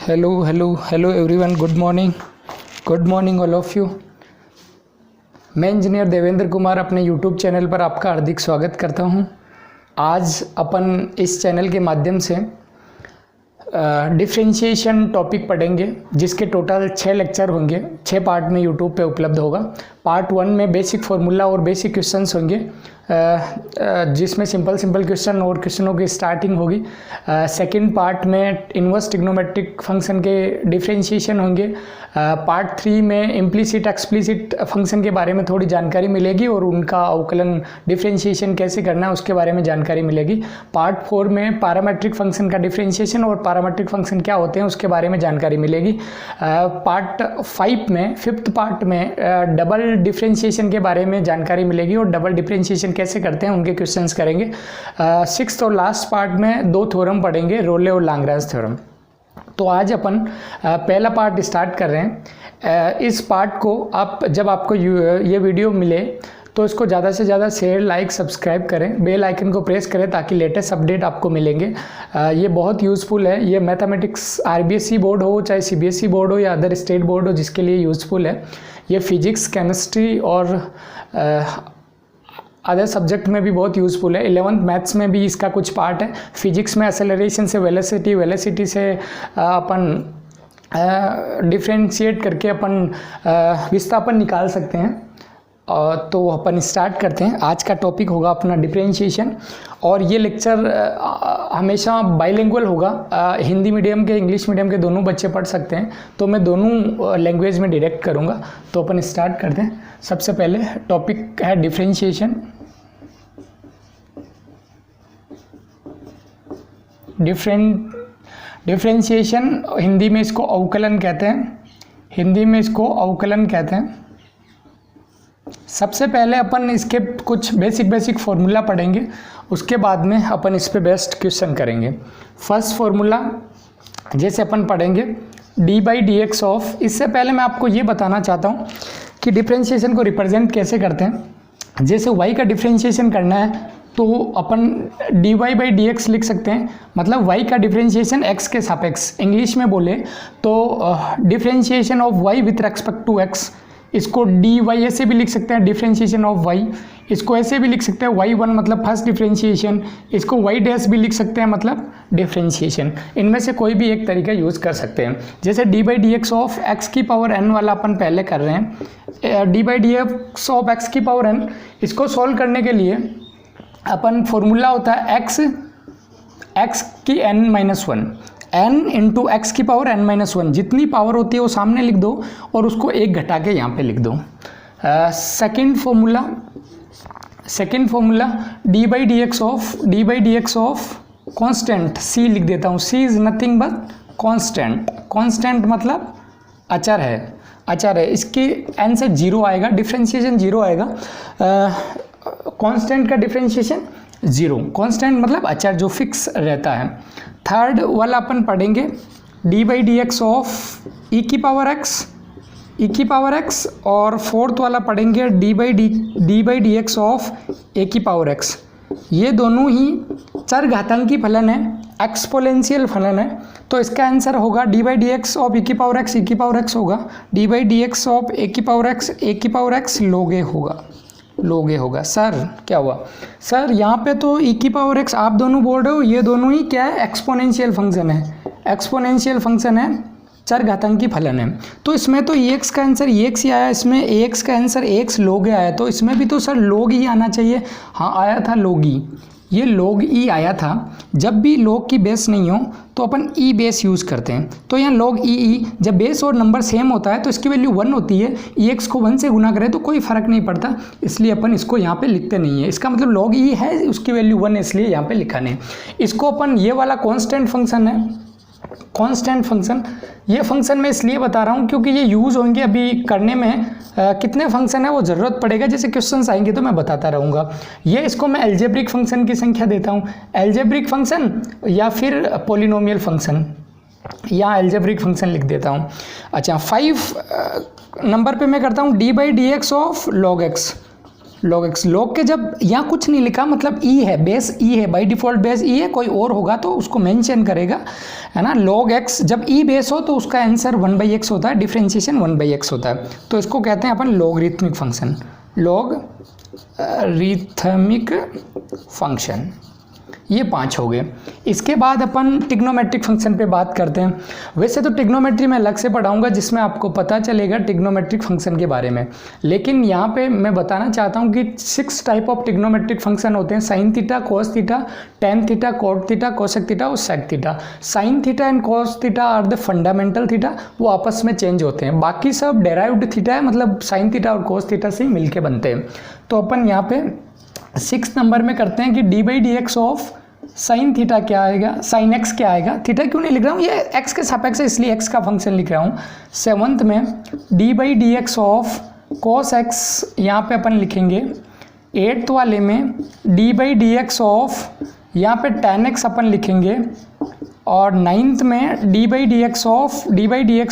Hello everyone, good morning all of you. मैं engineer Devendra Kumar अपने YouTube channel पर आपका हार्दिक स्वागत करता हूं। आज अपन इस चैनल के माध्यम से डिफरेंशिएशन टॉपिक पढ़ेंगे, जिसके टोटल 6 लेक्चर होंगे। 6 पार्ट में यूट्यूब पे उपलब्ध होगा। पार्ट 1 में बेसिक फार्मूला और बेसिक क्वेश्चंस होंगे, जिसमें सिंपल क्वेश्चन और क्वेश्चनों की स्टार्टिंग होगी। सेकंड पार्ट में इनवर्स ट्रिग्नोमेट्रिक फंक्शन के डिफरेंशिएशन होंगे। पार्ट 3 में इम्प्लिसिट एक्सप्लिसिट फंक्शन के बारे में थोड़ी जानकारी मिलेगी और उनका अवकलन डिफरेंशिएशन कैसे करना है उसके बारे में जानकारी मिलेगी। पार्ट 4 में पैरामेट्रिक फंक्शन का डिफरेंशिएशन और पैरामेट्रिक फंक्शन क्या होते हैं उसके बारे में जानकारी मिलेगी। पार्ट 5 में, 5th पार्ट में डबल डिफरेंशिएशन के बारे में जानकारी मिलेगी और डबल डिफरेंशिएशन कैसे करते हैं उनके क्वेश्चंस करेंगे। 6th और लास्ट पार्ट में 2 थ्योरम पढ़ेंगे, रोले और लाग्रांज थ्योरम। तो आज अपन पहला पार्ट स्टार्ट कर रहे हैं। इस पार्ट को जब आपको ये वीडियो मिले तो इसको ज़्यादा से ज़्यादा शेयर, लाइक, सब्सक्राइब करें, बेल आइकन को प्रेस करें ताकि लेटेस्ट अपडेट आपको मिलेंगे। ये बहुत यूज़फुल है। ये मैथमेटिक्स RBSE बोर्ड हो, चाहे CBSE बोर्ड हो या अदर स्टेट बोर्ड हो, जिसके लिए यूज़फुल है। ये फिजिक्स, केमिस्ट्री और अदर सब्जेक्ट में भी बहुत यूज़फुल है। 11th मैथ्स में भी इसका कुछ पार्ट है। फिजिक्स में एक्सेलरेशन से वेलोसिटी से अपन डिफ्रेंशिएट करके अपन विस्थापन निकाल सकते हैं। तो अपन स्टार्ट करते हैं। आज का टॉपिक होगा अपना डिफरेंशिएशन, और ये लेक्चर हमेशा बाइलिंगुअल होगा। हिंदी मीडियम के, इंग्लिश मीडियम के दोनों बच्चे पढ़ सकते हैं, तो मैं दोनों लैंग्वेज में डायरेक्ट करूँगा। तो अपन स्टार्ट करते हैं। सबसे पहले टॉपिक है डिफरेंशिएशन। डिफरेंशिएशन हिंदी में इसको अवकलन कहते हैं। सबसे पहले अपन इसके कुछ बेसिक फार्मूला पढ़ेंगे, उसके बाद में अपन इस पे बेस्ट क्वेश्चन करेंगे। फर्स्ट फार्मूला जैसे अपन पढ़ेंगे d/dx ऑफ। इससे पहले मैं आपको ये बताना चाहता हूँ कि डिफरेंशिएशन को रिप्रेजेंट कैसे करते हैं। जैसे y का डिफरेंशिएशन करना है तो अपन dy/dx लिख सकते हैं, मतलब y का डिफरेंशिएशन x के सापेक्ष। इंग्लिश में बोले तो differentiation of y with respect to x, इसको dy ऐसे भी लिख सकते हैं, डिफरेंशिएशन ऑफ y। इसको ऐसे भी लिख सकते हैं y1 मतलब फर्स्ट डिफरेंशिएशन। इसको y डैश भी लिख सकते हैं, मतलब डिफरेंशिएशन। इनमें से कोई भी एक तरीका यूज़ कर सकते हैं। जैसे d/dx ऑफ x⁴n वाला अपन पहले कर रहे हैं। d/dx ऑफ x⁴n, इसको सॉल्व करने के लिए अपन फॉर्मूला होता है x की n-1, n इंटू x⁴n-1। जितनी पावर होती है वो सामने लिख दो और उसको 1 घटा के यहाँ पे लिख दो। Second formula d/dx of constant c लिख देता हूँ। c is nothing but constant मतलब अचर है। इसकी n से 0 आएगा, डिफरेंशिएशन 0 आएगा। कांस्टेंट का डिफरेंशिएशन 0, कांस्टेंट मतलब अचर जो फिक्स रहता है। थर्ड वाला अपन पढ़ेंगे d/dx ऑफ e⁴x, और फोर्थ वाला पढ़ेंगे d/dx ऑफ a⁴x। ये दोनों ही चरघातांकी फलन है, एक्सपोनेंशियल फलन है। तो इसका आंसर होगा d/dx ऑफ e⁴x होगा, d/dx ऑफ a⁴x लोगे होगा। सर क्या हुआ? सर यहाँ पे तो e⁴x आप दोनों बोल रहे हो, ये दोनों ही क्या है? एक्सपोनेंशियल फंक्शन है, चरघातांकी फलन है। तो इसमें तो ex का आंसर ex ही आया, इसमें ax का आंसर ax log आया, तो इसमें भी तो सर log ही आना चाहिए। हाँ आया था log ही, ये log e आया था। जब भी log की बेस नहीं हो तो अपन e बेस यूज़ करते हैं। तो यहाँ log e, जब बेस और नंबर सेम होता है तो इसकी वैल्यू 1 होती है। ex को 1 से गुना करें तो कोई फ़र्क नहीं पड़ता, इसलिए अपन इसको यहाँ पे लिखते नहीं है। इसका मतलब log e है, उसकी वैल्यू 1 है, इसलिए यहाँ पे लिखा नहीं। इसको अपन, ये वाला कांस्टेंट फंक्शन, ये फंक्शन मैं इसलिए बता रहा हूँ क्योंकि ये यूज़ होंगे अभी करने में। कितने फंक्शन है वो ज़रूरत पड़ेगा, जैसे क्वेश्चंस आएंगे तो मैं बताता रहूँगा। ये इसको मैं एल्जेब्रिक फंक्शन की संख्या देता हूँ, एल्जेब्रिक फंक्शन या फिर पॉलिनोमियल फंक्शन, या एल्जेब्रिक फंक्शन लिख देता हूँ। अच्छा, 5 नंबर पे मैं करता हूँ d/dx of log x। log x। log के जब यहाँ कुछ नहीं लिखा मतलब e है, बेस e है, बाई डिफॉल्ट बेस e है, कोई और होगा तो उसको मेंशन करेगा, है ना। log x जब e बेस हो तो उसका आंसर 1/x होता है, डिफरेंशिएशन 1/x होता है। तो इसको कहते हैं अपन लॉगरिथमिक फंक्शन, लॉगरिथमिक फंक्शन। ये 5 हो गए। इसके बाद अपन ट्रिग्नोमेट्रिक फंक्शन पे बात करते हैं। वैसे तो ट्रिग्नोमेट्री मैं अलग से पढ़ाऊंगा जिसमें आपको पता चलेगा ट्रिग्नोमेट्रिक फंक्शन के बारे में, लेकिन यहाँ पे मैं बताना चाहता हूँ कि 6 टाइप ऑफ ट्रिग्नोमेट्रिक फंक्शन होते हैं, sine theta, cos theta, tan theta, cot theta, cosec theta और sec theta. Sine theta and cos theta are the fundamental theta, वो आपस में चेंज होते हैं। बाकी सब डेराइव्ड थीटा है, मतलब साइन थीटा और कोस थीटा से ही मिलके बनते हैं। तो अपन यहाँ पे 6 नंबर में करते हैं कि d/dx ऑफ साइन थीटा क्या आएगा, साइन एक्स क्या आएगा। थीटा क्यों नहीं लिख रहा हूँ, ये एक्स के सापेक्ष है इसलिए एक्स का फंक्शन लिख रहा हूँ। 7th में d/dx ऑफ कॉस एक्स यहाँ पे अपन लिखेंगे। 8th वाले में d/dx ऑफ यहाँ पे tan x अपन लिखेंगे। और 9th में d/dx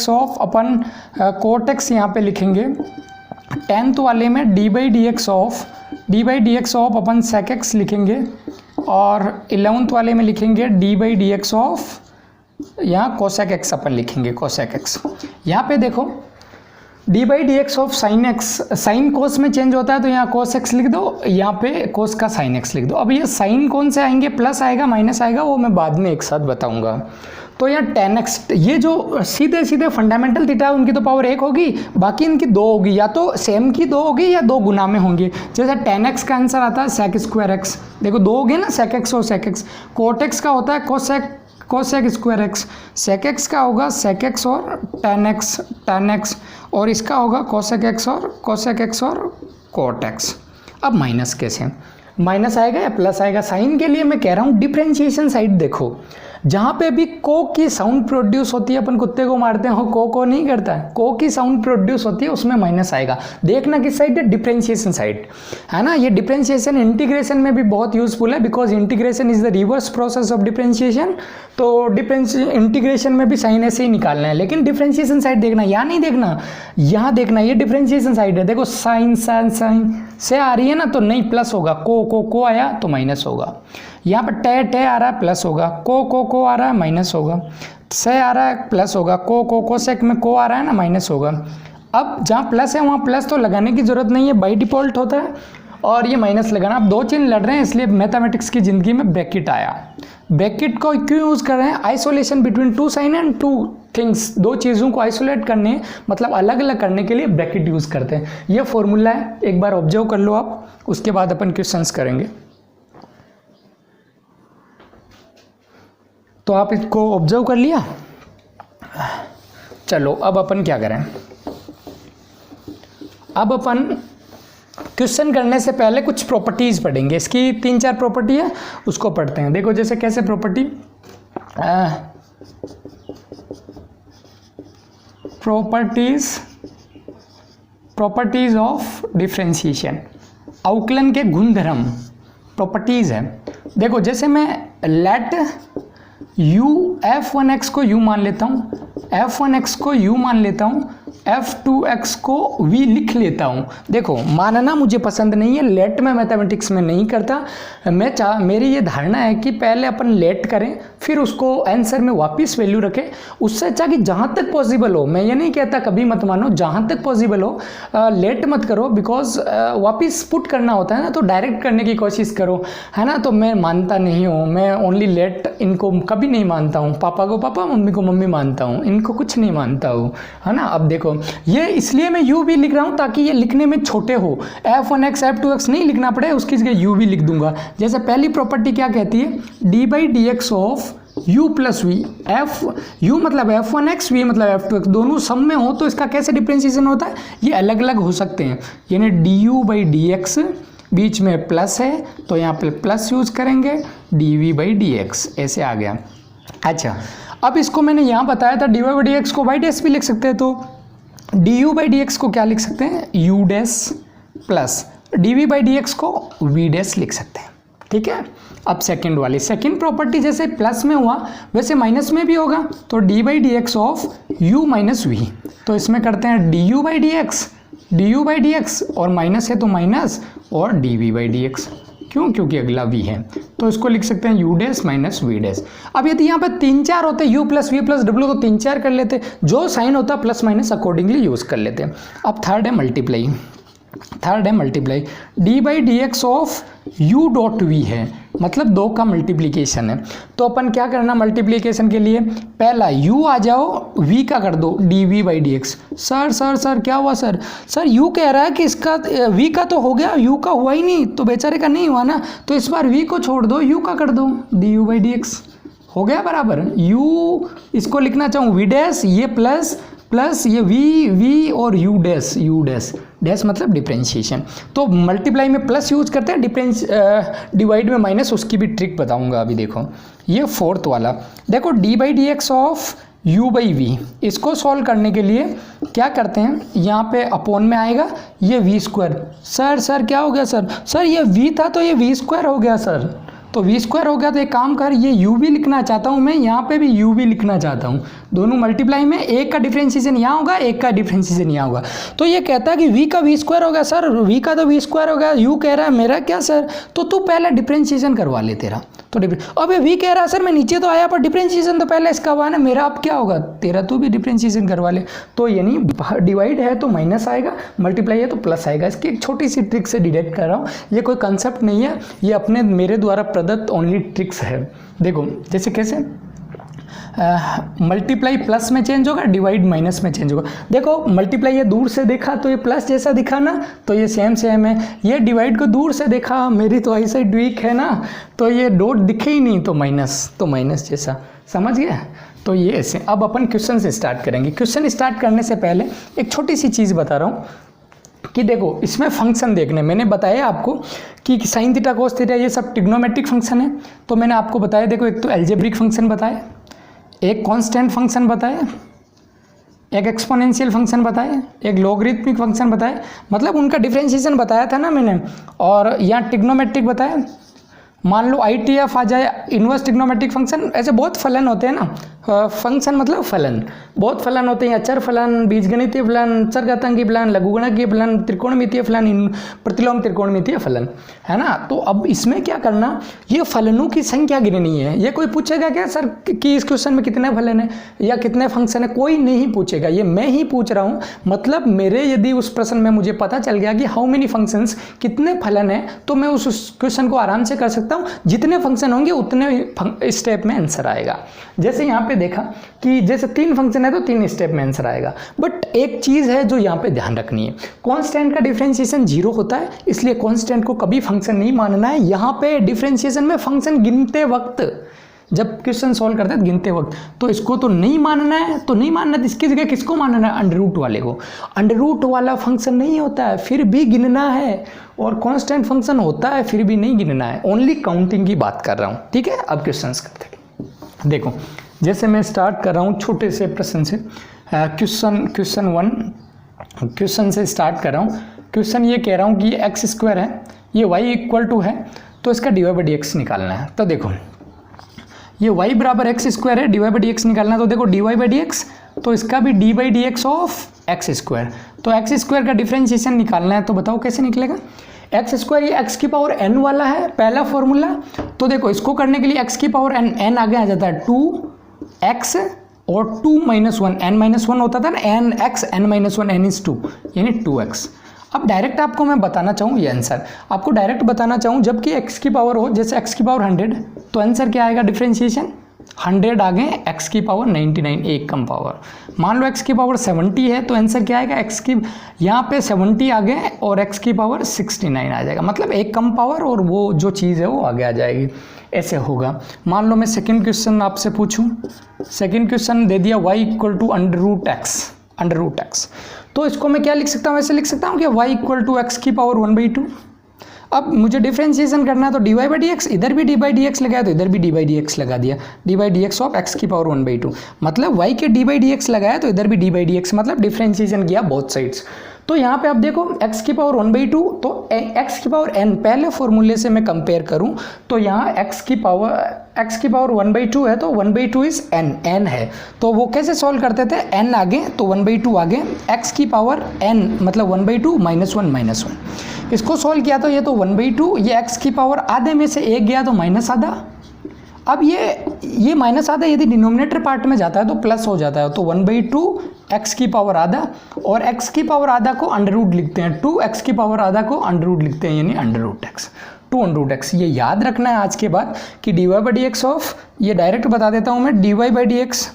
of upon cot x यहाँ पे लिखेंगे। 10th वाले में d/dx of upon sec x लिखेंगे। और 11th वाले में लिखेंगे d/dx ऑफ यहाँ कोसेक एक्स अपन लिखेंगे, कोसेक एक्स। यहाँ पे देखो d/dx of sine x, sine cos में चेंज होता है तो यहाँ कोस एक्स लिख दो, यहाँ पे कोस का साइन एक्स लिख दो। अब ये साइन कौन से आएंगे, प्लस आएगा माइनस आएगा, वो मैं बाद में एक साथ बताऊंगा। तो यहाँ tan x, ये जो सीधे सीधे फंडामेंटल थीटा है उनकी तो पावर 1 होगी, बाकी इनकी 2 होगी, या तो सेम की 2 होगी या 2 गुना में होंगी। जैसे tan x का आंसर आता है sec स्क्वायर x, देखो 2 हो गए ना, sec x और sec x। कोट x का होता है cosec square x, sec x का होगा sec x और tan x, और इसका होगा कोसेक x और कोट x। अब माइनस कैसे, माइनस आएगा या प्लस आएगा। साइन के लिए मैं कह रहा हूँ डिफरेंशिएशन साइड देखो, जहाँ पे भी को की साउंड प्रोड्यूस होती है, अपन कुत्ते को मारते हैं को नहीं करता है, को की साउंड प्रोड्यूस होती है उसमें माइनस आएगा। देखना किस साइड है, डिफरेंशिएशन साइड, है ना। ये डिफरेंशिएशन इंटीग्रेशन में भी बहुत यूजफुल है, because integration is the reverse process of differentiation. तो इंटीग्रेशन में भी साइन ऐसे ही निकालना है, लेकिन डिफरेंशिएशन साइड देखना, यहाँ नहीं देखना, यहाँ देखना। ये डिफरेंशिएशन साइड है, देखो साइन से आ रही है ना तो नहीं प्लस होगा, को आया तो माइनस होगा। यहाँ पर टे आ रहा है प्लस होगा, को आ रहा है माइनस होगा, से आ रहा है प्लस होगा, कोसेक में को आ रहा है ना माइनस होगा। अब जहाँ प्लस है वहाँ प्लस तो लगाने की जरूरत नहीं है, बाई डिफॉल्ट होता है, और ये माइनस लगाना। अब 2 चिन्ह लड़ रहे हैं इसलिए मैथमेटिक्स की ज़िंदगी में ब्रैकेट आया। ब्रैकेट को क्यों यूज़ कर रहे हैं, isolation between 2 sine and 2 things, 2 चीज़ों को आइसोलेट करने, मतलब अलग अलग करने के लिए ब्रैकेट यूज़ करते हैं। ये फॉर्मूला है, एक बार ऑब्जर्व कर लो आप, उसके बाद अपन क्वेश्चंस करेंगे। तो आप इसको ऑब्जर्व कर लिया। चलो अब अपन क्या करें, अब अपन क्वेश्चन करने से पहले कुछ प्रॉपर्टीज़ पढ़ेंगे। इसकी 3-4 प्रॉपर्टी है, उसको पढ़ते हैं। देखो जैसे कैसे प्रॉपर्टीज ऑफ डिफरेंशिएशन, अवकलन के गुणधर्म, प्रॉपर्टीज़ है। देखो जैसे मैं लेट f1x को u मान लेता हूँ, f1x को u मान लेता हूँ, f2x को v लिख लेता हूँ। देखो मानना मुझे पसंद नहीं है, लेट में मैथमेटिक्स में नहीं करता। मेरी ये धारणा है कि पहले अपन लेट करें फिर उसको आंसर में वापस वैल्यू रखें। उससे अच्छा कि जहाँ तक पॉसिबल हो, मैं ये नहीं कहता कभी मत मानो, जहाँ तक पॉसिबल हो लेट मत करो, बिकॉज वापस पुट करना होता है ना, तो डायरेक्ट करने की कोशिश करो, है ना। तो मैं मानता नहीं हूँ, मैं ओनली लेट इनको कभी नहीं मानता हूँ। पापा को पापा, मम्मी को मम्मी मानता हूँ, इनको कुछ नहीं मानता हूँ, है ना। अब देखो ये इसलिए मैं u भी लिख रहा हूँ ताकि ये लिखने में छोटे हो, f1x f2x नहीं लिखना पड़े, उसकी जगह u भी लिख दूंगा। जैसे पहली प्रॉपर्टी क्या कहती है, d/dx of u plus v, u मतलब f1x, v मतलब f2x, दोनों सम में हो तो इसका कैसे डिफरेंशिएशन होता है, ये अलग अलग हो सकते हैं। यानी du/dx बीच में प्लस है तो यहाँ पे प्लस यूज करेंगे, dv/dx ऐसे आ गया। अच्छा अब इसको मैंने यहाँ बताया था dy/dx को y डैश भी लिख सकते हैं, तो du/dx को क्या लिख सकते हैं, u डैश प्लस dv/dx को v डैश लिख सकते हैं, ठीक है। अब सेकंड वाली, सेकंड प्रॉपर्टी जैसे प्लस में हुआ वैसे माइनस में भी होगा, तो d/dx of u minus v, तो इसमें करते हैं du/dx d u by d x, और माइनस है तो माइनस, और d v by d x. क्यों? क्योंकि अगला v है, तो इसको लिख सकते हैं u dash minus v dash. अब यदि यहाँ पे 3 4 होते u plus v plus w तो 3 4 कर लेते, जो साइन होता प्लस माइनस अकॉर्डिंगली यूज़ कर लेते। अब थर्ड है multiply, D by d x of u dot v है, मतलब 2 का मल्टीप्लीकेशन है। तो अपन क्या करना मल्टीप्लीकेशन के लिए, पहला u आ जाओ, v का कर दो d v by d x. Sir क्या हुआ सर u कह रहा है कि इसका v का तो हो गया, u का हुआ ही नहीं, तो बेचारे का नहीं हुआ ना, तो इस बार v को छोड़ दो, u का कर दो D u by d x, हो गया बराबर। u इसको लिखना चाहूँ v डैश, ये प्लस ये v और u डैश मतलब डिफरेंशिएशन। तो मल्टीप्लाई में प्लस यूज करते हैं, डिवाइड में माइनस, उसकी भी ट्रिक बताऊंगा अभी। देखो ये फोर्थ वाला, देखो d by d x of u by v, इसको सॉल्व करने के लिए क्या करते हैं, यहाँ पे अपॉन में आएगा ये v स्क्वायर। सर क्या हो गया सर ये v था तो ये v स्क्वायर हो गया सर, तो v स्क्वायर हो गया। तो एक काम कर, ये u भी लिखना चाहता हूँ मैं, यहाँ पे भी u भी लिखना चाहता हूँ, दोनों मल्टीप्लाई में एक का डिफरेंशिएशन यहाँ होगा, एक का डिफरेंशिएशन यहाँ होगा। तो ये कहता है कि v का v स्क्वायर हो गया सर, v का तो v स्क्वायर हो गया, u कह रहा है मेरा क्या सर, तो तू पहले डिफरेंशिएशन करवा ले तेरा। तो अब v कह रहा है सर मैं नीचे तो आया पर डिफरेंशिएशन तो पहले इसका हुआ ना, मेरा अब क्या होगा, तेरा तू भी डिफरेंशिएशन करवा ले। तो यानी डिवाइड है तो माइनस आएगा, मल्टीप्लाई है तो प्लस आएगा। इसकी एक छोटी सी ट्रिक से डिडक्ट कर रहा हूँ, ये कोई कंसेप्ट नहीं है, ये अपने मेरे द्वारा प्रदत्त ओनली ट्रिक्स है। देखो जैसे कैसे मल्टीप्लाई प्लस में चेंज होगा, डिवाइड माइनस में चेंज होगा। देखो मल्टीप्लाई ये दूर से देखा तो ये प्लस जैसा दिखा ना, तो ये सेम है। ये डिवाइड को दूर से देखा, मेरी तो आई साइड वीक है ना, तो ये डॉट दिखे ही नहीं, तो माइनस जैसा, समझ गया। तो ये ऐसे। अब अपन क्वेश्चन से स्टार्ट करेंगे। क्वेश्चन स्टार्ट करने से पहले एक छोटी सी चीज़ बता रहा हूँ कि देखो इसमें फंक्शन देखने, मैंने बताया आपको कि साइन थीटा कोस थीटा ये सब ट्रिग्नोमेट्रिक फंक्शन है। तो मैंने आपको बताया, देखो एक तो अलजेब्रिक फंक्शन बताया, एक कांस्टेंट फंक्शन बताया, एक एक्सपोनेंशियल फंक्शन बताया, एक लॉगरिथमिक फंक्शन बताया, मतलब उनका डिफरेंशिएशन बताया था ना मैंने। और यहाँ ट्रिग्नोमेट्रिक बताया, मान लो ITF आ जाए, इन्वर्स ट्रिग्नोमेट्रिक फंक्शन। ऐसे बहुत फलन होते हैं ना, फंक्शन मतलब फलन, बहुत फलन होते हैं, अचर फलन, बीजगणितीय फलन, चरघातांकी फलन, लघुगणकीय फलन, त्रिकोणमितीय फलन, प्रतिलोम त्रिकोणमितीय फलन, है ना। तो अब इसमें क्या करना, ये फलनों की संख्या गिननी है। ये कोई पूछेगा क्या सर कि इस क्वेश्चन में कितने फलन है या कितने फंक्शन है, कोई नहीं पूछेगा, ये मैं ही पूछ रहा हूँ। मतलब मेरे यदि उस प्रश्न में मुझे पता चल गया कि हाउ मेनी फंक्शंस, कितने फलन है, तो मैं उस क्वेश्चन को आराम से कर सकता हूँ। जितने फंक्शन होंगे उतने स्टेप में आंसर आएगा। जैसे यहाँ पे देखा कि जैसे 3 फंक्शन है तो 3 स्टेप में आंसर आएगा। बट एक चीज है जो यहाँ पे ध्यान रखनी है, कांस्टेंट का डिफरेंशिएशन 0 होता है, इसलिए कांस्टेंट को कभी फंक्शन नहीं मानना है। यहाँ पे डिफरेंशिएशन में फंक्शन गिनते वक्त, जब क्वेश्चन सॉल्व करते हैं गिनते वक्त, तो इसको तो नहीं मानना है। तो नहीं मानना है, इसकी जगह किसको मानना है, अंडर रूट वाले को। अंडर रूट वाला फंक्शन नहीं होता है फिर भी गिनना है, और कांस्टेंट फंक्शन होता है फिर भी नहीं गिनना है। ओनली काउंटिंग की बात कर रहा हूँ, ठीक है। अब क्वेश्चंस करते हैं। देखो जैसे मैं स्टार्ट कर रहा हूँ छोटे से प्रश्न से, क्वेश्चन से स्टार्ट कर रहा हूँ। क्वेश्चन ये कह रहा हूँ कि ये x स्क्वायर है, ये y इक्वल टू है, तो इसका dy बाई डी एक्स निकालना है। तो देखो ये y बराबर x स्क्वायर है, dy बाई डी एक्स निकालना है। तो देखो dy बाई डी एक्स, तो इसका भी d by d x of x square. तो x स्क्वायर का डिफरेंशिएशन निकालना है, तो बताओ कैसे निकलेगा। एक्स स्क्वायर ये x की पावर n वाला है, पहला फॉर्मूला। तो देखो इसको करने के लिए x की पावर n आगे आ जाता है 2x और 2 - 1, n - 1 होता था ना, nx n - 1 n is 2 यानी 2x। अब डायरेक्ट आपको मैं बताना चाहूँ ये आंसर, आपको डायरेक्ट बताना चाहूँ, जबकि x की पावर हो, जैसे x की पावर 100, तो आंसर क्या आएगा डिफरेंशिएशन 100 आगे x की पावर 99, एक कम पावर। मान लो x की पावर 70 है, तो आंसर क्या आएगा, x की यहाँ पे 70 आगे और x की पावर 69 आ जाएगा, मतलब एक कम पावर और वो जो चीज़ है वो आगे आ जाएगी। ऐसे होगा। मान लो मैं सेकंड क्वेश्चन आपसे पूछूं, सेकंड क्वेश्चन दे दिया y equal to under root x, तो इसको मैं क्या लिख सकता हूँ, ऐसे लिख सकता हूँ कि y इक्वल टू एक्स की पावर 1/2। अब मुझे डिफरेंशिएशन करना है, तो d y by d x, इधर भी डी बाई डी एक्स लगाया तो इधर भी डी बाई डी एक्स लगा दिया, D by d x of x की पावर 1/2, मतलब y के डी बाई डी एक्स लगाया तो इधर भी डी बाई डी एक्स, मतलब डिफरेंशिएशन किया बोथ साइड्स। तो यहाँ पे आप देखो x की पावर 1/2, तो x की पावर n, पहले फॉर्मूले से मैं कंपेयर करूँ तो यहाँ x की पावर एक्स की पावर 1/2 है तो 1/2 इज n है, तो वो कैसे सॉल्व करते थे, n आगे तो 1/2 आगे, एक्स की पावर n मतलब 1/2 -1 इसको सॉल्व किया तो ये तो 1/2, ये एक्स की पावर आधे में से एक गया तो माइनस आधा। अब ये माइनस आधा यदि डिनोमिनेटर पार्ट में जाता है तो प्लस हो जाता है, तो 1/2 एक्स की पावर आधा, और एक्स की पावर आधा को अंडर रूट लिखते हैं, 2 एक्स की पावर आधा को अंडर रूट लिखते हैं, यानी under root x, 2 under root x. ये याद रखना है आज के बाद कि dy/dx ऑफ, ये डायरेक्ट बता देता हूँ मैं, dy/dx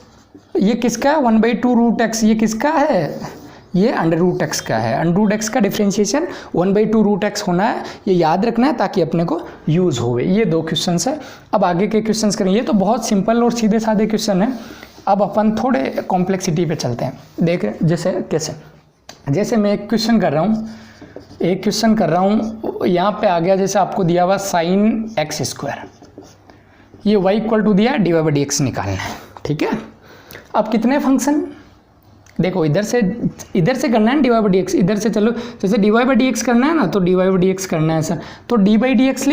ये किसका है, 1/2 रूट एक्स, ये किसका है, ये अंडर रूट एक्स का है। अंडर रूट एक्स का डिफ्रेंशिएशन 1/2 रूट एक्स होना है, ये याद रखना है ताकि अपने को यूज़ होवे। ये 2 क्वेश्चंस है। अब आगे के क्वेश्चंस करेंगे, ये तो बहुत सिंपल और सीधे साधे क्वेश्चन है। अब अपन थोड़े कॉम्प्लेक्सिटी पे चलते हैं। देख जैसे कैसे, जैसे मैं एक क्वेश्चन कर रहा हूँ, यहाँ पे आ गया, जैसे आपको दिया हुआ sin x², ये y इक्वल टू दिया dy/dx निकालना है, ठीक है। अब कितने फंक्शन, देखो इधर से करना है dy/dx, इधर से चलो, जैसे dy/dx करना है ना तो dy/dx करना है सर, तो dy/dx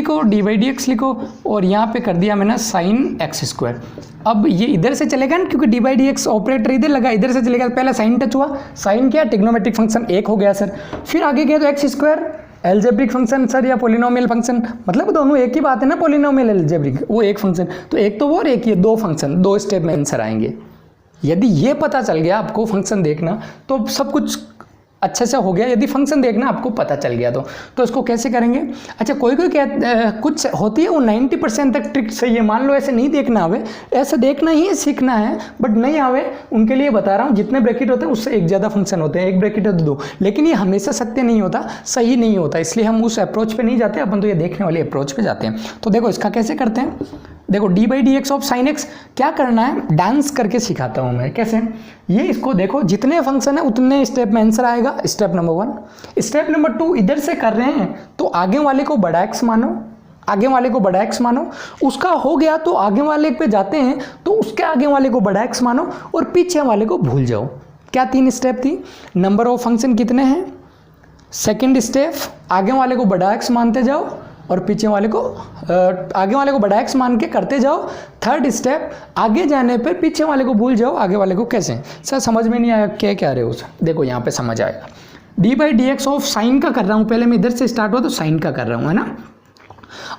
लिखो और यहाँ पे कर दिया मैंने sin x²। अब ये इधर से चलेगा ना, क्योंकि dy/dx ऑपरेटर इधर लगा, इधर से चलेगा, पहले साइन टच हुआ, साइन क्या ट्रिग्नोमेट्रिक फंक्शन 1 हो गया सर, फिर आगे गया तो x² एल्जेब्रिक फंक्शन सर या पोलिनोमियल फंक्शन, मतलब दोनों एक ही बात है ना, पोलिनोमियल एल्जेब्रिक, वो एक फंक्शन, तो एक तो वो और एक ये 2 फंक्शन, 2 स्टेप में आंसर आएंगे। यदि ये पता चल गया आपको फंक्शन देखना तो सब कुछ अच्छे से हो गया। यदि फंक्शन देखना आपको पता चल गया तो इसको कैसे करेंगे। अच्छा, कोई कुछ होती है वो 90% तक ट्रिक सही है, मान लो ऐसे नहीं देखना आवे, ऐसे देखना ही सीखना है, बट नहीं आवे उनके लिए बता रहा हूँ, जितने ब्रैकेट होते हैं उससे एक ज़्यादा फंक्शन होते हैं, एक ब्रैकेट है तो 2, लेकिन ये हमेशा सत्य नहीं होता, सही नहीं होता, इसलिए हम उस अप्रोच पे नहीं जाते, अपन तो ये देखने वाली अप्रोच पे जाते हैं। तो देखो इसका कैसे करते हैं, देखो dy/dx ऑफ sin x क्या करना है, डांस करके सिखाता हूँ मैं कैसे। ये इसको देखो, जितने फंक्शन है उतने स्टेप में आंसर आएगा, स्टेप नंबर 1। स्टेप नंबर 2, इधर से कर रहे हैं तो आगे वाले को बड़ा एक्स मानो, उसका हो गया तो आगे वाले पे जाते हैं तो उसके आगे वाले को बड़ा एक्स मानो और पीछे वाले को भूल जाओ। क्या 3 स्टेप थी, नंबर ऑफ फंक्शन कितने हैं, सेकेंड स्टेप आगे वाले को बड़ा एक्स मानते जाओ और पीछे वाले को आगे वाले को बड़ा एक्स मान के करते जाओ। थर्ड स्टेप, आगे जाने पर पीछे वाले को भूल जाओ, आगे वाले को कैसे। सर समझ में नहीं आया क्या कह रहे हो सर, देखो यहाँ पे समझ आएगा। dy/dx ऑफ साइन का कर रहा हूँ, पहले मैं इधर से स्टार्ट हुआ तो साइन का कर रहा हूँ, है ना।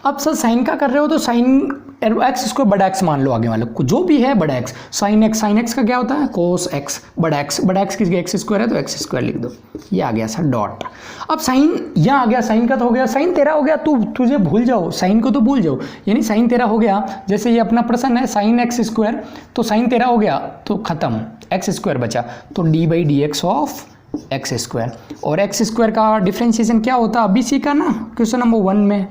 अब सर साइन का कर रहे हो तो साइन एक्स, इसको बड़ा एक्स मान लो, आगे वाले को जो भी है बड़ा एक्स, साइन एक्स का क्या होता है कोस एक्स, बड़ा एक्स किसके x² है तो x² लिख दो, ये आ गया सर डॉट। अब साइन यहाँ आ गया, साइन का तो हो गया, साइन तेरा हो गया, तुझे भूल जाओ, साइन को तो भूल जाओ, यानी साइन तेरा हो गया। जैसे ये अपना प्रश्न है साइन x², तो साइन तेरा हो गया तो खत्म, x² बचा, तो dy/dx ऑफ x²। और x² का डिफ्रेंशिएशन क्या होता, अभी सीखा ना क्वेश्चन नंबर 1 में,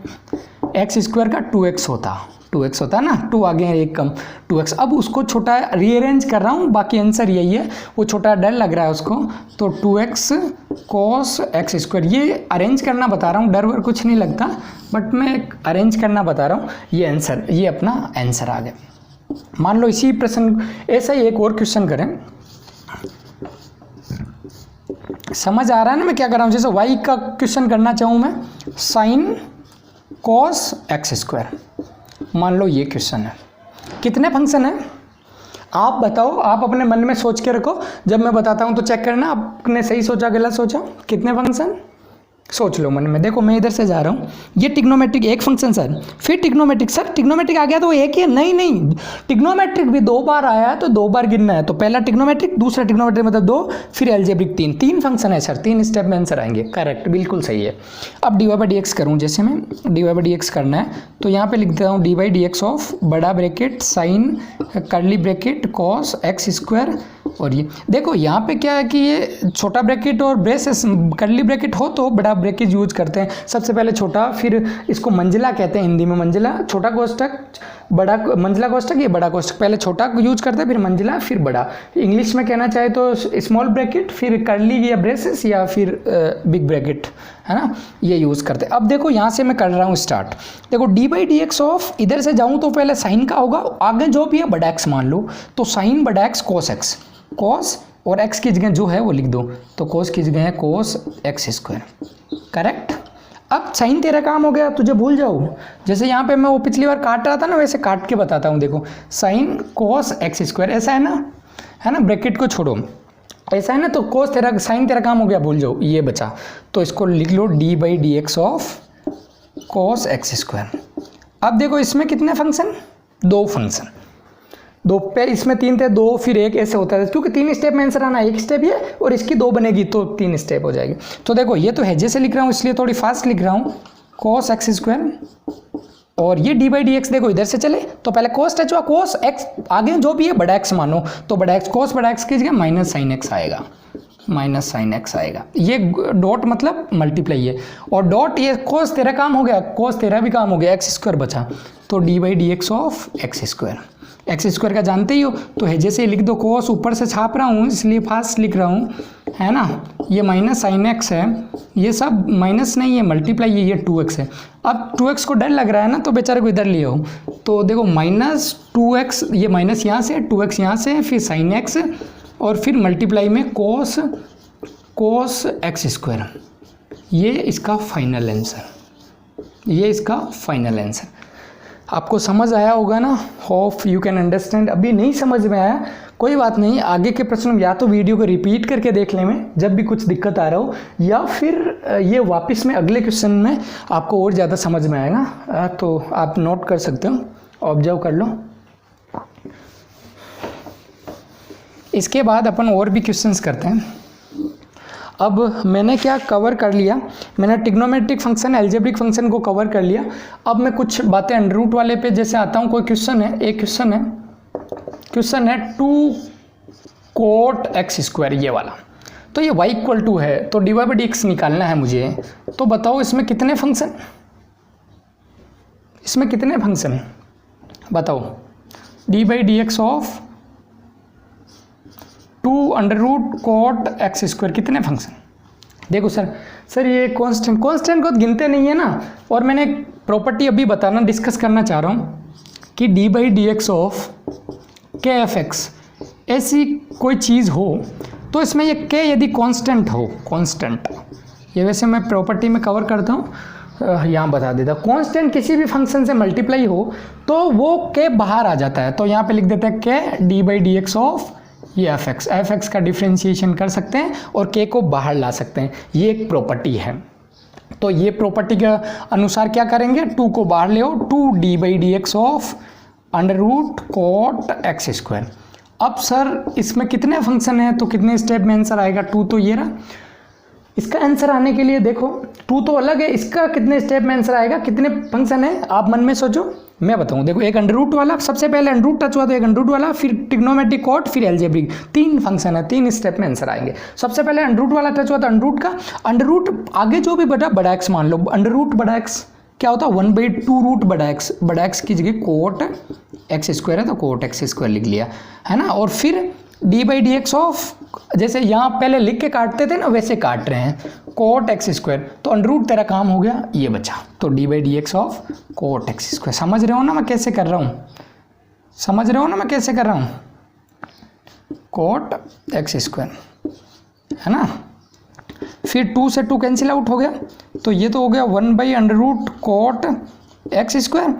x² का 2x होता है ना, 2 आगे है 1 कम, 2x। अब उसको छोटा रीअरेंज कर रहा हूँ, बाकी आंसर यही है, वो छोटा डर लग रहा है उसको, तो 2x cos x², ये अरेंज करना बता रहा हूँ, डर वर कुछ नहीं लगता, बट मैं अरेंज करना बता रहा हूँ। ये आंसर, ये अपना आंसर आ गया। मान लो इसी प्रश्न, ऐसा ही एक और क्वेश्चन करें, समझ आ रहा है ना मैं क्या कर रहा हूँ। जैसे y का क्वेश्चन करना चाहूँ मैं, sin cos x², मान लो ये क्वेश्चन है, कितने फंक्शन है आप बताओ, आप अपने मन में सोच के रखो, जब मैं बताता हूँ तो चेक करना आपने सही सोचा गलत सोचा। कितने फंक्शन सोच लो मन में। देखो मैं इधर से जा रहा हूँ, ये ट्रिग्नोमेट्रिक एक फंक्शन सर, फिर ट्रिग्नोमेट्रिक, सर ट्रिग्नोमेट्रिक आ गया तो एक ही है, नहीं ट्रिग्नोमेट्रिक भी 2 बार आया है तो 2 बार गिनना है, तो पहला ट्रिग्नोमेट्रिक, दूसरा ट्रिग्नोमेट्रिक मतलब 2, फिर एल्जेब्रिक 3 फंक्शन है सर, 3 स्टेप में आंसर आएंगे, करेक्ट बिल्कुल सही है। अब dy/dx करूँ, जैसे मैं dy/dx करना है तो यहाँ पे लिख देता हूँ dy/dx ऑफ बड़ा bracket sine curly bracket cos x², और ये देखो यहाँ पे क्या है कि ये छोटा ब्रैकेट और ब्रेसेस कर्ली ब्रैकेट हो तो बड़ा ब्रैकेट यूज करते हैं, सबसे पहले छोटा, फिर इसको मंजिला कहते हैं हिंदी में, मंजिला, छोटा कोष्ठक, बड़ा मंजिला कोष्ठक, ये बड़ा कोष्ठक, पहले छोटा यूज करते हैं फिर मंजिला फिर बड़ा। इंग्लिश में कहना चाहे तो स्मॉल ब्रैकेट फिर कर्ली या ब्रेसेस या फिर बिग ब्रैकेट, है ना, ये यूज़ करते हैं। अब देखो यहाँ से मैं कर रहा हूँ स्टार्ट, देखो dy/dx ऑफ, इधर से जाऊँ तो पहले साइन का होगा, आगे जो भी है बड़ा एक्स मान लो, तो साइन बड़ा एक्स cos x, cos और x की जगह जो है वो लिख दो, तो cos की जगह है cos x², करेक्ट। अब साइन तेरा काम हो गया, तुझे भूल जाओ। जैसे यहाँ पे मैं वो पिछली बार काट रहा था ना, वैसे काट के बताता हूँ। देखो साइन कोस एक्स स्क्वायर ऐसा है ना, ब्रैकेट को छोड़ो, ऐसा है ना, तो कोस तेरा साइन तेरा काम हो गया, भूल जाओ, ये बचा। तो इसको लिख लो d/dx of cos x square. अब देखो इसमें कितने फंक्शन, 2 फंक्शन, 2 पे इसमें 3 थे, 2 फिर 1 ऐसे होता है, क्योंकि 3 स्टेप में आंसर आना, 1 स्टेप ये और इसकी 2 बनेगी तो 3 स्टेप हो जाएगी। तो देखो ये तो हैजे से लिख रहा हूँ इसलिए थोड़ी फास्ट लिख रहा हूँ, कोस एक्स स्क्वायर, और ये d/dx देखो इधर से चले तो पहले कोस टच हुआ, कोस एक्स आगे जो भी है बड़ा एक्स मानो, तो बड़ा एक्स कोस बड़ा एक्स की जगह माइनस साइन एक्स आएगा, माइनस साइन एक्स आएगा। ये डॉट मतलब मल्टीप्लाई है, और डॉट ये कोस तेरा काम हो गया, कोस तेरा भी काम हो गया, एक्स स्क्वायर बचा, तो d/dx of x square. X square का जानते ही हो, तो है जैसे लिख दो, कोस ऊपर से छाप रहा हूँ इसलिए फास्ट लिख रहा हूँ, है ना। ये माइनस साइन एक्स है, ये सब माइनस नहीं है, मल्टीप्लाई है, ये 2x है। अब 2x को डर लग रहा है ना, तो बेचारे को इधर ले आओ, तो देखो माइनस 2x, ये माइनस यहाँ से, 2x यहाँ से, फिर साइन एक्स, और फिर मल्टीप्लाई में कोस एक्स स्क्वायर। ये इसका फाइनल आंसर, ये इसका फाइनल आंसर। आपको समझ आया होगा ना, होप यू कैन अंडरस्टैंड। अभी नहीं समझ में आया कोई बात नहीं, आगे के प्रश्न या तो वीडियो को रिपीट करके देख लें में जब भी कुछ दिक्कत आ रहा हो, या फिर ये वापस में अगले क्वेश्चन में आपको और ज़्यादा समझ में आएगा, तो आप नोट कर सकते हो, ऑब्जर्व कर लो। इसके बाद अपन और भी क्वेश्चंस करते हैं। अब मैंने क्या कवर कर लिया, मैंने ट्रिग्नोमेट्रिक फंक्शन, अलजेब्रिक फंक्शन को कवर कर लिया। अब मैं कुछ बातें अंडर रूट वाले पे जैसे आता हूँ। कोई क्वेश्चन है, एक क्वेश्चन है 2 cot x स्क्वायर, ये वाला, तो ये y इक्वल टू है, तो d/dx निकालना है मुझे। तो बताओ इसमें कितने फंक्शन, इसमें कितने फंक्शन बताओ। d/dx of 2 under root cot x square, कितने फंक्शन। देखो सर ये कांस्टेंट को गिनते नहीं है ना, और मैंने प्रॉपर्टी अभी बताना डिस्कस करना चाह रहा हूँ कि d/dx ऑफ kf(x) ऐसी कोई चीज़ हो तो इसमें ये k यदि कांस्टेंट हो, कांस्टेंट, ये वैसे मैं प्रॉपर्टी में कवर करता हूँ, यहाँ बता देता, कांस्टेंट किसी भी फंक्शन से मल्टीप्लाई हो तो वो k बाहर आ जाता है। तो यहाँ पे लिख देते हैं k d/dx ऑफ ये f(x) का डिफ्रेंशिएशन कर सकते हैं और k को बाहर ला सकते हैं, ये एक प्रॉपर्टी है। तो ये प्रॉपर्टी के अनुसार क्या करेंगे, 2 को बाहर ले आओ, 2 d/dx of under root cot x square. अब सर इसमें कितने फंक्शन हैं, तो कितने स्टेप में आंसर आएगा, 2 तो ये रहा। इसका आंसर आने के लिए देखो 2 तो अलग है, इसका कितने स्टेप में आंसर आएगा, कितने फंक्शन है आप मन में सोचो, मैं बताऊं। देखो एक अंडर रूट वाला, सबसे पहले अंडर रूट टच हुआ तो एक अंडर रूट वाला, फिर ट्रिग्नोमेट्रिक कॉट, फिर अलजेब्रिक, 3 फंक्शन है, 3 स्टेप में आंसर आएंगे। सबसे पहले अंडर रूट वाला टच हुआ तो अंडर रूट का, अंडर रूट आगे जो भी बड़ा एक्स मान लो, अंडर रूट बड़ा एक्स क्या होता है 1/2 रूट बड़ा एक्स की जगह cot x स्क्वायर है तो cot x स्क्वायर लिख लिया, है ना। और फिर d/dx ऑफ, जैसे यहाँ पहले लिख के काटते थे ना वैसे काट रहे हैं, cot x स्क्वायर, तो अंडर रूट तेरा काम हो गया, ये बचा, तो d/dx of cot x square. समझ रहे हो ना मैं कैसे कर रहा हूँ, समझ रहे हो ना मैं कैसे कर रहा हूँ, cot x स्क्वायर, है ना। फिर 2 से 2 कैंसिल आउट हो गया, तो ये तो हो गया 1/√, cot x स्क्वायर।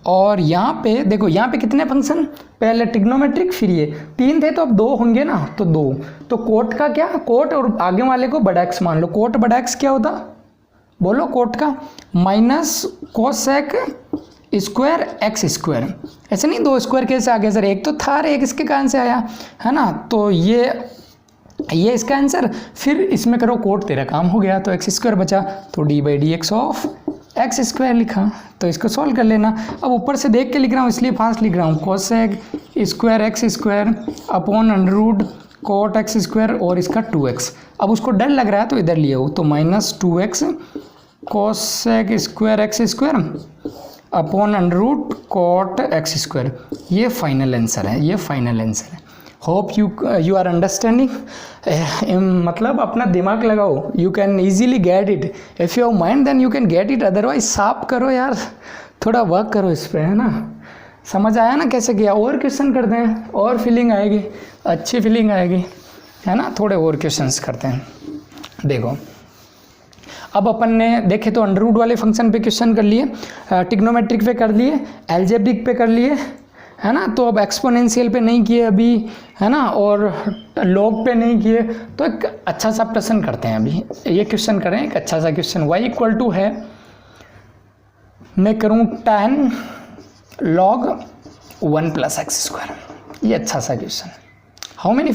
और यहाँ पे देखो, यहाँ पे कितने फंक्शन, पहले ट्रिग्नोमेट्रिक, फिर ये 3 थे तो अब 2 होंगे ना, तो 2, तो cot का क्या, cot और आगे वाले को बड़ा एक्स मान लो, cot बड़ा एक्स क्या होता बोलो, cot का minus cosec square x square. ऐसे नहीं 2 स्क्वायर कैसे आ गया सर, एक तो था एक इसके कारण से आया, है ना। तो ये इसका आंसर, फिर इसमें करो cot, तेरा काम हो गया, तो x स्क्वायर बचा, तो d/dx ऑफ x स्क्वायर लिखा। तो इसको सॉल्व कर लेना। अब ऊपर से देख के लिख रहा हूँ इसलिए फास्ट लिख रहा हूँ, cosec square x square upon under cot x square और इसका 2x। अब उसको डर लग रहा है तो इधर लिए हो, तो -2x cosec square x square upon under cot x square. ये फाइनल आंसर है, ये फाइनल आंसर है। Hope you are understanding. मतलब अपना दिमाग लगाओ, you can easily get it, if you have mind then you can get it, otherwise साफ करो यार, थोड़ा वर्क करो इस पर, है ना। समझ आया ना कैसे किया। और क्वेश्चन करते हैं, और फीलिंग आएगी, अच्छी फीलिंग आएगी, है ना। थोड़े और क्वेश्चंस करते हैं। देखो अब अपन ने देखे तो अंडर रूट वाले फंक्शन पे क्वेश्चन कर लिए, ट्रिग्नोमेट्रिक पे कर लिए, एल्जेब्रिक पे कर लिए, है ना। तो अब एक्सपोनेंशियल पे नहीं किए अभी, है ना, और लॉग पे नहीं किए। तो एक अच्छा सा प्रश्न करते हैं अभी, ये क्वेश्चन करें एक अच्छा सा क्वेश्चन। y इक्वल टू है, मैं करूँ tan log 1 plus x square. ये अच्छा सा question. How many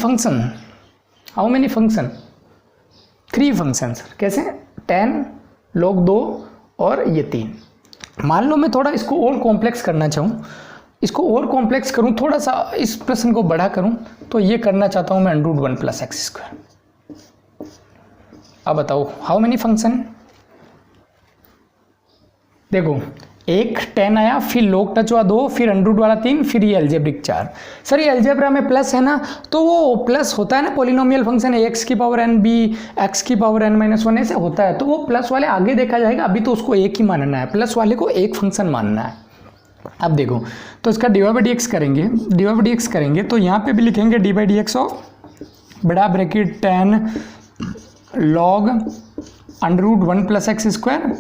function 3 function. कैसे? tan log 2 और ये 3। मान लो मैं थोड़ा इसको और कॉम्प्लेक्स करना चाहूँ, इसको और कॉम्प्लेक्स करूँ, थोड़ा सा इस प्रश्न को बड़ा करूँ, तो ये करना चाहता हूँ मैं under root 1 plus x square. अब बताओ हाउ मेनी फंक्शन। देखो एक 10 आया, फिर log टच हुआ 2, फिर अंडर रूट वाला 3, फिर ये एल्जेब्रिक 4। सर ये एल्जेब्रा में प्लस है ना, तो वो प्लस होता है ना पॉलिनोमियल फंक्शन x की पावर n b x की पावर n माइनस 1 ऐसे होता है, तो वो प्लस वाले आगे देखा जाएगा, अभी तो उसको एक ही मानना है, प्लस वाले को एक फंक्शन मानना है। अब देखो तो इसका dy/dx करेंगे, तो यहाँ पे भी लिखेंगे dy/dx ऑफ बड़ा bracket 10 log under root 1 plus x square.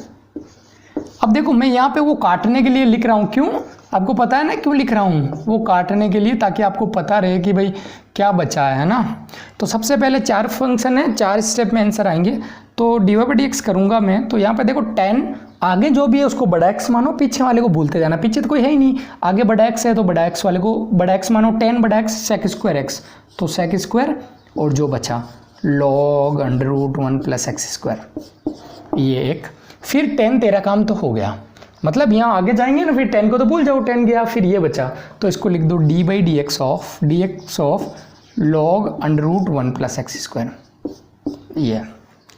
अब देखो मैं यहाँ पे वो काटने के लिए लिख रहा हूँ, क्यों? आपको पता है ना क्यों लिख रहा हूँ? वो काटने के लिए, ताकि आपको पता रहे कि भाई क्या बचा है ना। तो सबसे पहले 4 फंक्शन है, 4 स्टेप में आंसर आएंगे। तो dy/dx करूँगा मैं, तो यहाँ पे देखो 10 आगे जो भी है उसको बड़ा x मानो, पीछे वाले को भूलते जाना, पीछे तो कोई है ही नहीं, आगे बड़ा x है तो बड़ा x वाले को बड़ा x मानो। 10 बड़ा x sec स्क्वायर x, तो sec स्क्वायर, और जो बचा log under root 1 plus x square, ये एक। फिर 10 तेरा काम तो हो गया, मतलब यहाँ आगे जाएंगे ना, फिर 10 को तो भूल जाओ, 10 गया, फिर ये बचा, तो इसको लिख दो dy/dx of log under root 1 plus x square, ये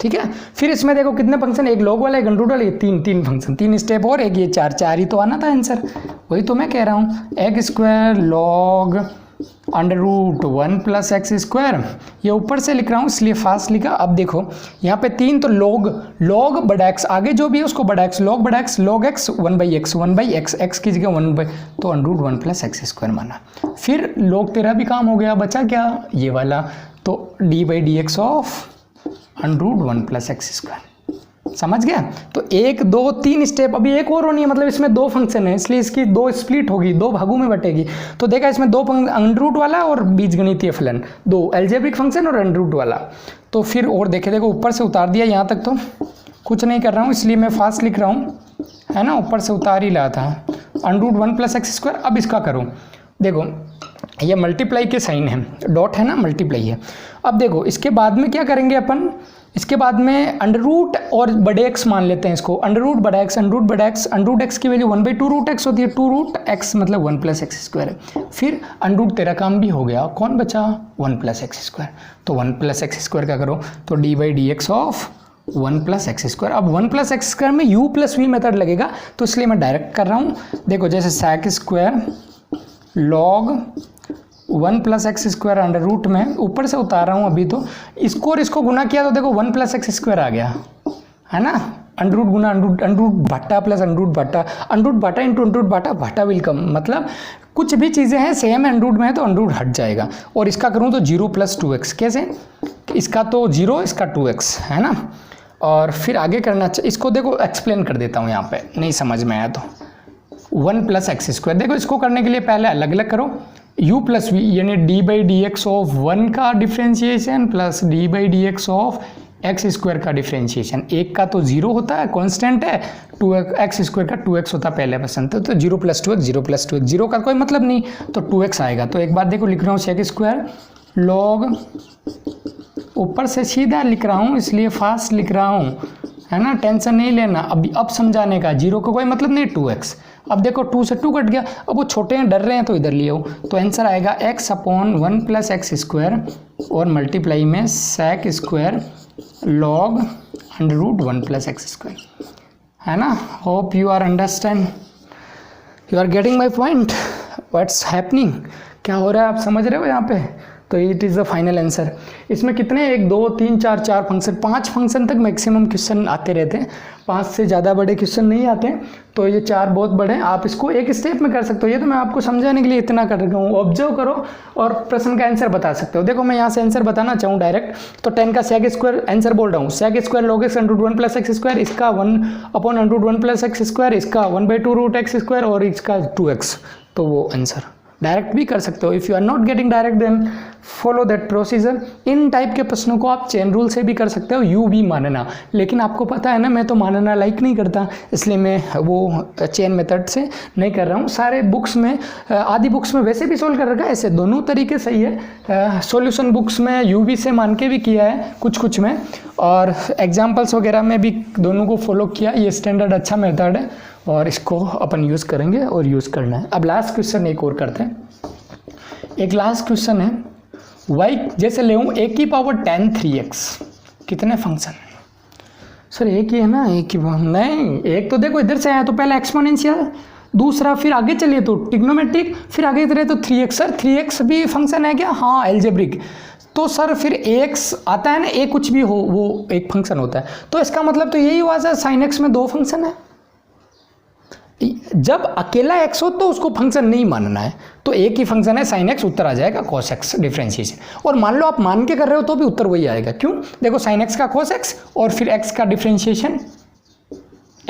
ठीक है। फिर इसमें देखो कितने फंक्शन, एक log वाला, एक अंडर रूट वाला, ये 3 फंक्शन, 3 स्टेप और एक ये 4 ही तो आना था आंसर, वही तो मैं कह रहा हूँ। x square log under root 1 plus x square, ये ऊपर से लिख रहा हूँ इसलिए फास्ट लिखा। अब देखो यहाँ पे 3 तो log बड़ा x, आगे जो भी है उसको बड़ा x, log बड़ा x, log x 1/x x की जगह 1/, तो under root 1 plus x square माना। फिर log तेरा भी काम हो गया, बचा क्या? ये वाला, तो dy/dx of under root 1 plus x square. समझ गया? तो 1 2 3 स्टेप, अभी एक और होनी है, मतलब इसमें 2 फंक्शन है, इसलिए इसकी 2 स्प्लिट होगी, 2 भागों में बटेगी। तो देखा इसमें 2 अंडर रूट वाला और बीजगणितीय फलन, 2 एल्जेब्रिक फंक्शन और अंडर रूट वाला। तो फिर और देखो ऊपर से उतार दिया, यहाँ तक तो कुछ नहीं कर रहा हूँ, इसलिए मैं फास्ट लिख रहा हूँ, है ना, ऊपर से उतार ही लाया था under root 1 plus x square. अब इसका करो, देखो ये मल्टीप्लाई के साइन है, डॉट है ना, मल्टीप्लाई है। अब देखो इसके बाद में क्या करेंगे अपन, इसके बाद में अंडर रूट और बड़े x मान लेते हैं इसको, अंडर रूट बड़ा x, अंडर रूट x की वैल्यू 1/2 रूट x होती है, 2 रूट x मतलब 1 प्लस एक्स स्क्वायर है। फिर अंडर रूट तेरा काम भी हो गया, कौन बचा? 1 प्लस एक्स स्क्वायर। तो 1 प्लस एक्स स्क्वायर का करो, तो dy/dx of 1 plus x square. अब 1 प्लस एक्स स्क्वायर में u प्लस v मेथड लगेगा, तो इसलिए मैं डायरेक्ट कर रहा हूँ। देखो जैसे sec square log 1 plus x square under root में, ऊपर से उतार रहा हूँ अभी, तो इसको और इसको गुना किया तो देखो 1 प्लस एक्स स्क्वायर आ गया, है ना। अंडर रूट गुना अंडर रूट भट्टा प्लस अंडर रूट भट्टा इंटू अंडर रूट भट्टा विल कम, मतलब कुछ भी चीज़ें हैं सेम अंडर रूट में है तो अंडर रूट हट जाएगा। और इसका करूँ तो 0 प्लस 2x, कैसे? इसका तो 0, इसका 2x, है ना। और फिर आगे करना, इसको देखो एक्सप्लेन कर देता हूँ, यहाँ पे नहीं समझ में आया तो 1 प्लस एक्स स्क्वायर। देखो इसको करने के लिए पहले अलग अलग करो, u प्लस वी यानी dy/dx ऑफ 1 का differentiation plus dy/dx of x square का डिफ्रेंशिएशन। एक का तो 0 होता है, कांस्टेंट है, 2x स्क्वायर का 2x होता है पहले परसेंट, तो 0 प्लस 2x 0 का कोई मतलब नहीं, तो 2x आएगा। तो एक बार देखो लिख रहा हूँ sec स्क्वायर log, ऊपर से सीधा लिख रहा हूँ इसलिए फास्ट लिख रहा हूँ, है ना, टेंशन नहीं लेना। अब समझाने का, 0 का कोई मतलब नहीं, 2x। अब देखो 2 से 2 कट गया, अब वो छोटे हैं डर रहे हैं तो इधर ले आओ, तो आंसर आएगा x/1 प्लस एक्स स्क्वायर और मल्टीप्लाई में sec square log under root 1 plus x square, है ना। Hope you are understand, you are getting my point, what's happening, क्या हो रहा है आप समझ रहे हो यहाँ पे? तो it is the final answer. इसमें कितने 1 2 3 4 4 फंक्शन, 5 फंक्शन तक मैक्सिमम क्वेश्चन आते रहते हैं, 5 से ज़्यादा बड़े क्वेश्चन नहीं आते। तो ये 4 बहुत बड़े हैं, आप इसको एक स्टेप में कर सकते हो। ये तो मैं आपको समझाने के लिए इतना कर रहा हूँ। ऑब्जर्व करो और प्रश्न का आंसर बता सकते हो। देखो मैं यहाँ से आंसर बताना चाहूँ डायरेक्ट, तो 10 का सेक स्क्वायर आंसर बोल रहा हूँ। Sec square log x √ 1 + x square, इसका 1/√ 1 + x स्क्वायर, इसका 1/2 √x स्क्वायर और इसका 2x। तो वो आंसर डायरेक्ट भी कर सकते हो। If you are not getting direct then follow that procedure. इन टाइप के प्रश्नों को आप चेन रूल से भी कर सकते हो, यू भी मानना। लेकिन आपको पता है ना, मैं तो मानना लाइक नहीं करता, इसलिए मैं वो चेन मेथड से नहीं कर रहा हूँ। सारे बुक्स में, आदि बुक्स में वैसे भी सोल्व कर रखा है, ऐसे दोनों तरीके सही है। सॉल्यूशन बुक्स में यू भी से मान के भी किया है कुछ में, और एग्जाम्पल्स वगैरह में भी दोनों को फॉलो किया। ये स्टैंडर्ड अच्छा मेथड है और इसको अपन यूज़ करेंगे और यूज़ करना है। अब लास्ट क्वेश्चन एक और करते हैं। एक लास्ट क्वेश्चन है, y जैसे ले a⁻10 3x, कितने फंक्शन? सर एक ही है ना, एक ही नहीं, एक तो देखो इधर से आया तो पहले एक्सपोनेंशियल, दूसरा फिर आगे चलिए तो ट्रिग्नोमेट्रिक, फिर आगे इधर है तो 3x। सर 3x भी फंक्शन है क्या? हाँ एल्जेब्रिक। तो सर फिर ax आता है ना, a कुछ भी हो वो एक फंक्शन होता है। तो इसका मतलब तो यही हुआ सर, sin x में 2 फंक्शन है। जब अकेला x हो तो उसको फंक्शन नहीं मानना है, तो एक ही फंक्शन है sin x, उत्तर आ जाएगा cos x डिफरेंशिएशन। और मान लो आप मान के कर रहे हो तो भी उत्तर वही आएगा। क्यों? देखो sin x का cos x और फिर x का डिफरेंशिएशन,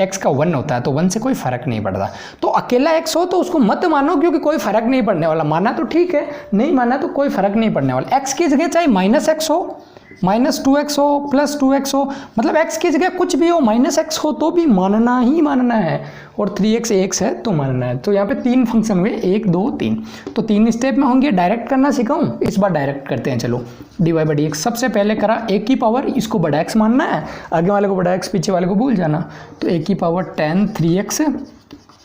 x का 1 होता है तो 1 से कोई फर्क नहीं पड़ता। तो अकेला x हो तो उसको मत मानो, क्योंकि कोई फर्क नहीं पड़ने वाला। माना तो ठीक है, नहीं माना तो कोई फर्क नहीं पड़ने वाला। x की जगह चाहे -x हो, -2x हो, +2x हो, मतलब x की जगह कुछ भी हो, -x हो तो भी मानना ही मानना है। और 3x x है तो मानना है। तो यहाँ पे 3 फंक्शन हुए, 1 2 3। तो 3 स्टेप में होंगे। डायरेक्ट करना सिखाऊं? इस बार डायरेक्ट करते हैं। चलो dy/dx सबसे पहले करा, a की पावर, इसको बड़ा x मानना है, आगे वाले को बड़ा x, पीछे वाले को भूल जाना। तो a⁻10 3x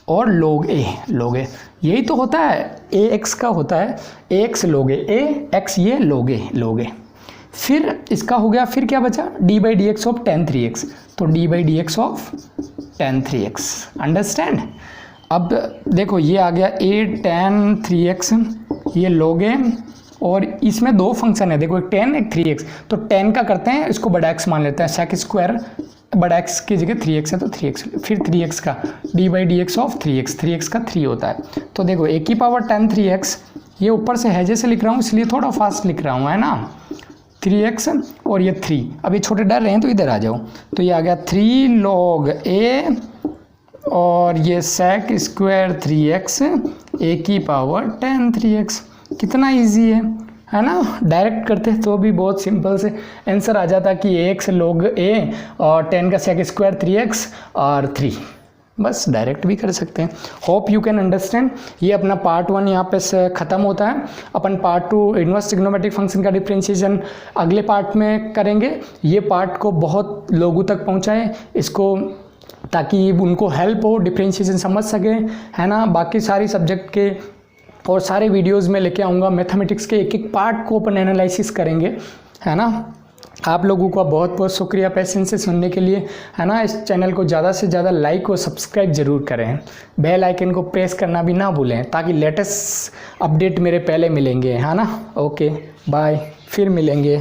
और log a यही तो होता है, ax का होता है, ax log a, x ये log a। फिर इसका हो गया, फिर क्या बचा? d/dx ऑफ tan 3x, तो d/dx of tan 3x। Understand? अब देखो ये आ गया a tan 3x, ये log a, और इसमें 2 फंक्शन है, देखो एक tan एक 3x। तो tan का करते हैं, इसको बड़ा x मान लेते हैं, sec स्क्वायर, बड़ा x की जगह 3x है तो 3x, फिर 3x का d/dx ऑफ 3x का 3 होता है। तो देखो a⁻10 3x, ये ऊपर से है जैसे लिख रहा हूँ, इसलिए थोड़ा फास्ट लिख रहा हूँ, है ना। 3x और ये 3, अब ये छोटे डर रहे हैं तो इधर आ जाओ। तो ये आ गया 3 log a और ये sec square 3x a⁻10 3x। कितना इजी है ना। डायरेक्ट करते तो भी बहुत सिंपल से आंसर आ जाता कि ax log a और 10 का sec स्क्वायर 3x और 3। बस डायरेक्ट भी कर सकते हैं। Hope you can understand. ये अपना पार्ट 1 यहाँ पे से ख़त्म होता है। अपन पार्ट 2 इनवर्स ट्रिग्नोमेट्रिक फंक्शन का डिफरेंशिएशन अगले पार्ट में करेंगे। ये पार्ट को बहुत लोगों तक पहुँचाएं इसको, ताकि उनको हेल्प हो, डिफरेंशिएशन समझ सके, है ना। बाकी सारी सब्जेक्ट के और सारे वीडियोज़ में लेके आऊँगा। मैथमेटिक्स के एक एक पार्ट को अपन एनालिसिस करेंगे, है ना। आप लोगों का बहुत बहुत शुक्रिया पेशेंस से सुनने के लिए, है ना। इस चैनल को ज़्यादा से ज़्यादा लाइक और सब्सक्राइब ज़रूर करें। बेल आइकन को प्रेस करना भी ना भूलें, ताकि लेटेस्ट अपडेट मेरे पहले मिलेंगे, है ना। ओके बाय, फिर मिलेंगे।